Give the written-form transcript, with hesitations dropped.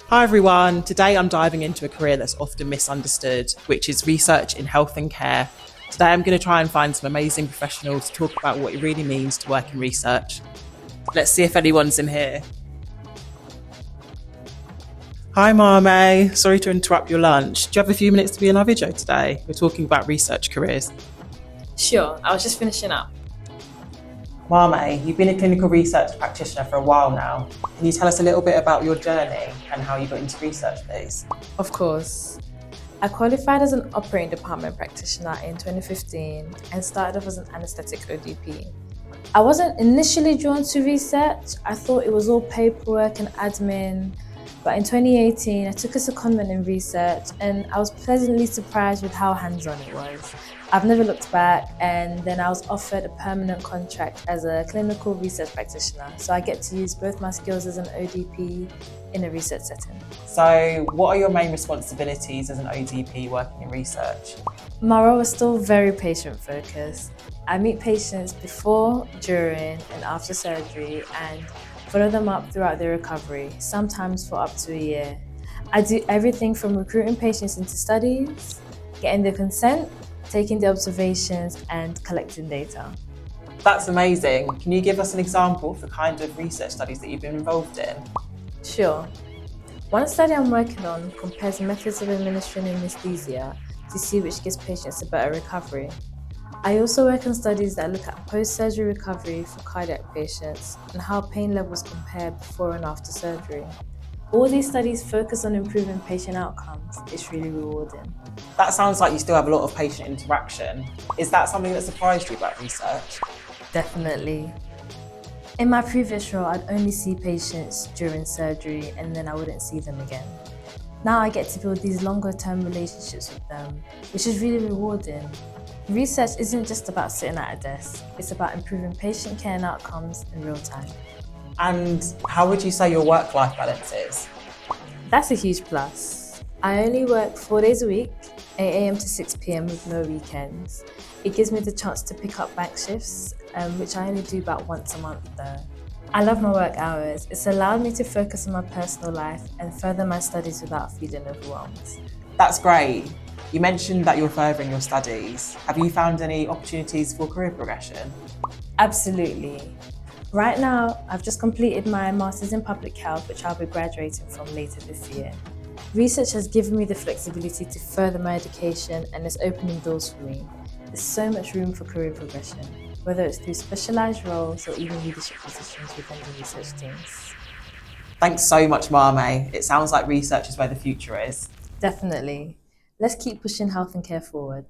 Hi everyone, today I'm diving into a career that's often misunderstood, which is research in health and care. Today I'm going to try and find some amazing professionals to talk about what it really means to work in research. Let's see if anyone's in here. Hi Maame, sorry to interrupt your lunch. Do you have a few minutes to be in our video today? We're talking about research careers. Sure, I was just finishing up. Maame, you've been a clinical research practitioner for a while now. Can you tell us a little bit about your journey and how you got into research, please? Of course. I qualified as an operating department practitioner in 2015 and started off as an anesthetic ODP. I wasn't initially drawn to research. I thought it was all paperwork and admin. But in 2018, I took a secondment in research and I was pleasantly surprised with how hands-on it was. I've never looked back, and then I was offered a permanent contract as a clinical research practitioner. So I get to use both my skills as an ODP in a research setting. So, what are your main responsibilities as an ODP working in research? My role is still very patient focused. I meet patients before, during, and after surgery and follow them up throughout their recovery, sometimes for up to a year. I do everything from recruiting patients into studies, getting their consent, taking the observations, and collecting data. That's amazing. Can you give us an example of the kind of research studies that you've been involved in? Sure. One study I'm working on compares methods of administering anesthesia to see which gives patients a better recovery. I also work on studies that look at post-surgery recovery for cardiac patients and how pain levels compare before and after surgery. All these studies focus on improving patient outcomes. It's really rewarding. That sounds like you still have a lot of patient interaction. Is that something that surprised you about research? Definitely. In my previous role, I'd only see patients during surgery and then I wouldn't see them again. Now I get to build these longer-term relationships with them, which is really rewarding. Research isn't just about sitting at a desk, it's about improving patient care and outcomes in real time. And how would you say your work-life balance is? That's a huge plus. I only work 4 days a week, 8 a.m. to 6 p.m. with no weekends. It gives me the chance to pick up bank shifts, which I only do about once a month though. I love my work hours. It's allowed me to focus on my personal life and further my studies without feeling overwhelmed. That's great. You mentioned that you're furthering your studies. Have you found any opportunities for career progression? Absolutely. Right now, I've just completed my Master's in Public Health, which I'll be graduating from later this year. Research has given me the flexibility to further my education and is opening doors for me. There's so much room for career progression, whether it's through specialised roles or even leadership positions within the research teams. Thanks so much, Maame. It sounds like research is where the future is. Definitely. Let's keep pushing health and care forward.